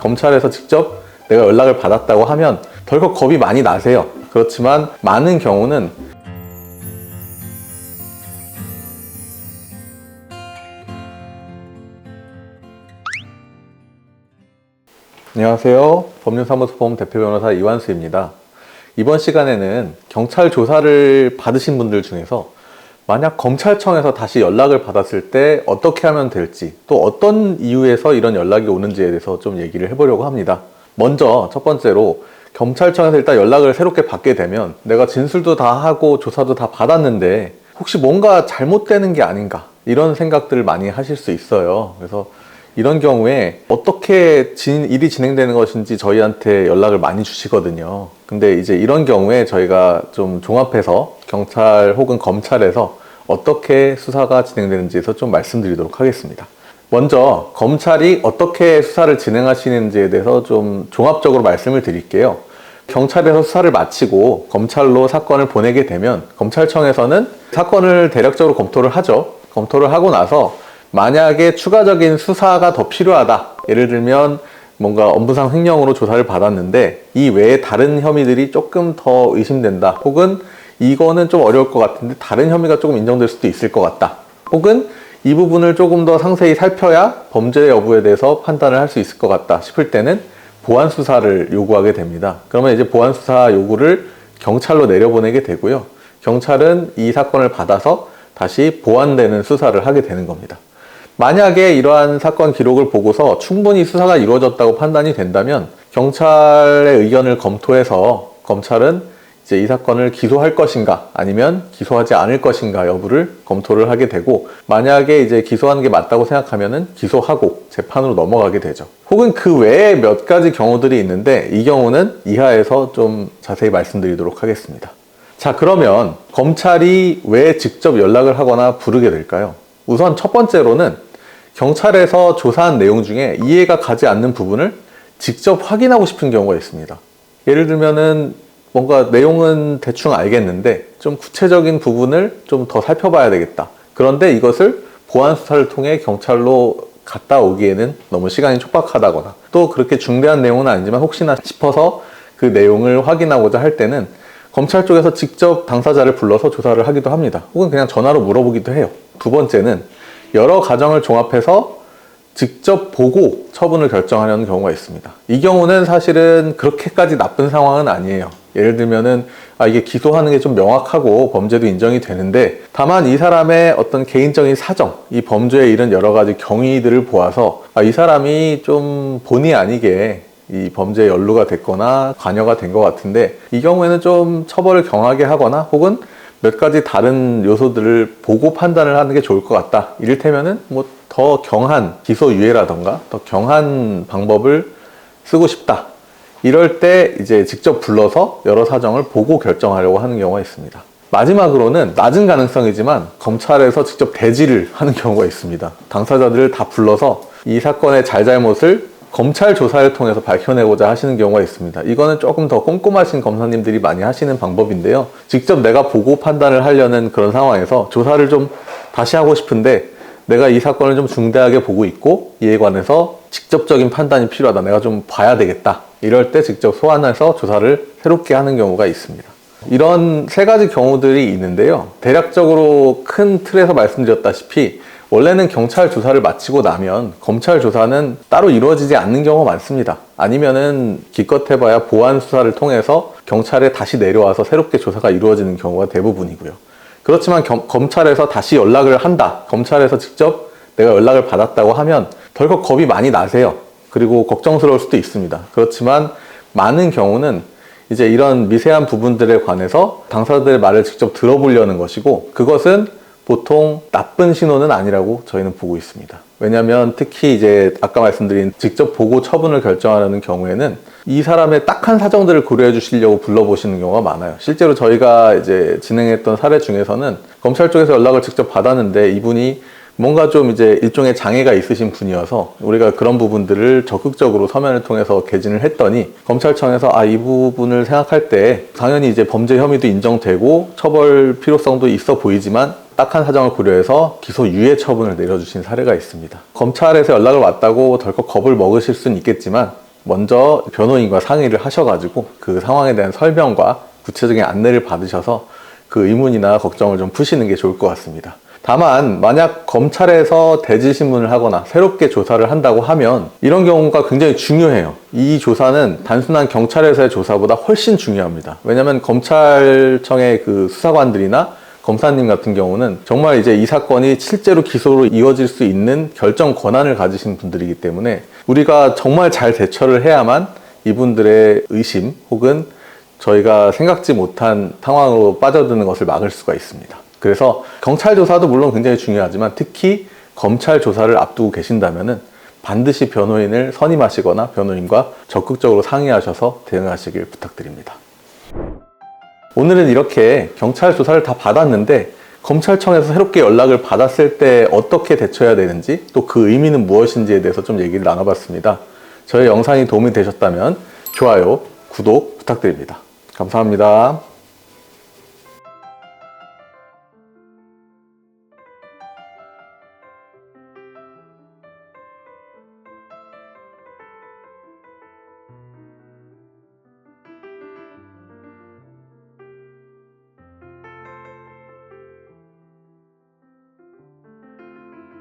검찰에서 직접 내가 연락을 받았다고 하면 덜컥 겁이 많이 나세요. 그렇지만 많은 경우는 안녕하세요. 법률사무소보험 대표 변호사 이완수입니다. 이번 시간에는 경찰 조사를 받으신 분들 중에서 만약 검찰청에서 다시 연락을 받았을 때 어떻게 하면 될지, 또 어떤 이유에서 이런 연락이 오는지에 대해서 좀 얘기를 해보려고 합니다. 먼저 첫 번째로 검찰청에서 일단 연락을 새롭게 받게 되면 내가 진술도 다 하고 조사도 다 받았는데 혹시 뭔가 잘못되는 게 아닌가, 이런 생각들을 많이 하실 수 있어요. 그래서 이런 경우에 어떻게 일이 진행되는 것인지 저희한테 연락을 많이 주시거든요. 근데 이제 이런 경우에 저희가 좀 종합해서 경찰 혹은 검찰에서 어떻게 수사가 진행되는지에서 좀 말씀드리도록 하겠습니다. 먼저 검찰이 어떻게 수사를 진행하시는지에 대해서 좀 종합적으로 말씀을 드릴게요. 경찰에서 수사를 마치고 검찰로 사건을 보내게 되면 검찰청에서는 사건을 대략적으로 검토를 하죠. 검토를 하고 나서 만약에 추가적인 수사가 더 필요하다, 예를 들면 뭔가 업무상 횡령으로 조사를 받았는데 이 외에 다른 혐의들이 조금 더 의심된다, 혹은 이거는 좀 어려울 것 같은데 다른 혐의가 조금 인정될 수도 있을 것 같다, 혹은 이 부분을 조금 더 상세히 살펴야 범죄 여부에 대해서 판단을 할 수 있을 것 같다 싶을 때는 보완 수사를 요구하게 됩니다. 그러면 이제 보완 수사 요구를 경찰로 내려보내게 되고요. 경찰은 이 사건을 받아서 다시 보완되는 수사를 하게 되는 겁니다. 만약에 이러한 사건 기록을 보고서 충분히 수사가 이루어졌다고 판단이 된다면 경찰의 의견을 검토해서 검찰은 이제 이 사건을 기소할 것인가 아니면 기소하지 않을 것인가 여부를 검토를 하게 되고, 만약에 이제 기소하는 게 맞다고 생각하면은 기소하고 재판으로 넘어가게 되죠. 혹은 그 외에 몇 가지 경우들이 있는데 이 경우는 이하에서 좀 자세히 말씀드리도록 하겠습니다. 자, 그러면 검찰이 왜 직접 연락을 하거나 부르게 될까요? 우선 첫 번째로는 경찰에서 조사한 내용 중에 이해가 가지 않는 부분을 직접 확인하고 싶은 경우가 있습니다. 예를 들면은 뭔가 내용은 대충 알겠는데 좀 구체적인 부분을 좀 더 살펴봐야 되겠다. 그런데 이것을 보안 수사를 통해 경찰로 갔다 오기에는 너무 시간이 촉박하다거나, 또 그렇게 중대한 내용은 아니지만 혹시나 싶어서 그 내용을 확인하고자 할 때는 검찰 쪽에서 직접 당사자를 불러서 조사를 하기도 합니다. 혹은 그냥 전화로 물어보기도 해요. 두 번째는 여러 가정을 종합해서 직접 보고 처분을 결정하려는 경우가 있습니다. 이 경우는 사실은 그렇게까지 나쁜 상황은 아니에요. 예를 들면은 이게 기소하는 게 좀 명확하고 범죄도 인정이 되는데, 다만 이 사람의 어떤 개인적인 사정, 이 범죄에 이른 여러 가지 경위들을 보아서 이 사람이 좀 본의 아니게 이 범죄에 연루가 됐거나 관여가 된 것 같은데 이 경우에는 좀 처벌을 경하게 하거나 혹은 몇 가지 다른 요소들을 보고 판단을 하는 게 좋을 것 같다. 이를테면은 뭐 더 경한 기소유예라던가 더 경한 방법을 쓰고 싶다. 이럴 때 이제 직접 불러서 여러 사정을 보고 결정하려고 하는 경우가 있습니다. 마지막으로는 낮은 가능성이지만 검찰에서 직접 대지를 하는 경우가 있습니다. 당사자들을 다 불러서 이 사건의 잘잘못을 검찰 조사를 통해서 밝혀내고자 하시는 경우가 있습니다. 이거는 조금 더 꼼꼼하신 검사님들이 많이 하시는 방법인데요. 직접 내가 보고 판단을 하려는 그런 상황에서 조사를 좀 다시 하고 싶은데 내가 이 사건을 좀 중대하게 보고 있고 이에 관해서 직접적인 판단이 필요하다, 내가 좀 봐야 되겠다, 이럴 때 직접 소환해서 조사를 새롭게 하는 경우가 있습니다. 이런 세 가지 경우들이 있는데요. 대략적으로 큰 틀에서 말씀드렸다시피 원래는 경찰 조사를 마치고 나면 검찰 조사는 따로 이루어지지 않는 경우가 많습니다. 아니면은 기껏해봐야 보완 수사를 통해서 경찰에 다시 내려와서 새롭게 조사가 이루어지는 경우가 대부분이고요. 그렇지만 검찰에서 다시 연락을 한다, 검찰에서 직접 내가 연락을 받았다고 하면 덜컥 겁이 많이 나세요. 그리고 걱정스러울 수도 있습니다. 그렇지만 많은 경우는 이제 이런 미세한 부분들에 관해서 당사자들의 말을 직접 들어보려는 것이고, 그것은 보통 나쁜 신호는 아니라고 저희는 보고 있습니다. 왜냐하면 특히 이제 아까 말씀드린 직접 보고 처분을 결정하려는 경우에는 이 사람의 딱한 사정들을 고려해 주시려고 불러보시는 경우가 많아요. 실제로 저희가 이제 진행했던 사례 중에서는 검찰 쪽에서 연락을 직접 받았는데 이분이 뭔가 좀 이제 일종의 장애가 있으신 분이어서 우리가 그런 부분들을 적극적으로 서면을 통해서 개진을 했더니 검찰청에서 이 부분을 생각할 때 당연히 이제 범죄 혐의도 인정되고 처벌 필요성도 있어 보이지만 딱한 사정을 고려해서 기소유예 처분을 내려주신 사례가 있습니다. 검찰에서 연락을 왔다고 덜컥 겁을 먹으실 수는 있겠지만 먼저 변호인과 상의를 하셔가지고 그 상황에 대한 설명과 구체적인 안내를 받으셔서 그 의문이나 걱정을 좀 푸시는 게 좋을 것 같습니다. 다만 만약 검찰에서 대지신문을 하거나 새롭게 조사를 한다고 하면 이런 경우가 굉장히 중요해요. 이 조사는 단순한 경찰에서의 조사보다 훨씬 중요합니다. 왜냐하면 검찰청의 그 수사관들이나 검사님 같은 경우는 정말 이제 이 사건이 실제로 기소로 이어질 수 있는 결정 권한을 가지신 분들이기 때문에 우리가 정말 잘 대처를 해야만 이분들의 의심 혹은 저희가 생각지 못한 상황으로 빠져드는 것을 막을 수가 있습니다. 그래서 경찰 조사도 물론 굉장히 중요하지만 특히 검찰 조사를 앞두고 계신다면은 반드시 변호인을 선임하시거나 변호인과 적극적으로 상의하셔서 대응하시길 부탁드립니다. 오늘은 이렇게 경찰 조사를 다 받았는데 검찰청에서 새롭게 연락을 받았을 때 어떻게 대처해야 되는지 또 그 의미는 무엇인지에 대해서 좀 얘기를 나눠봤습니다. 저희 영상이 도움이 되셨다면 좋아요, 구독 부탁드립니다. 감사합니다.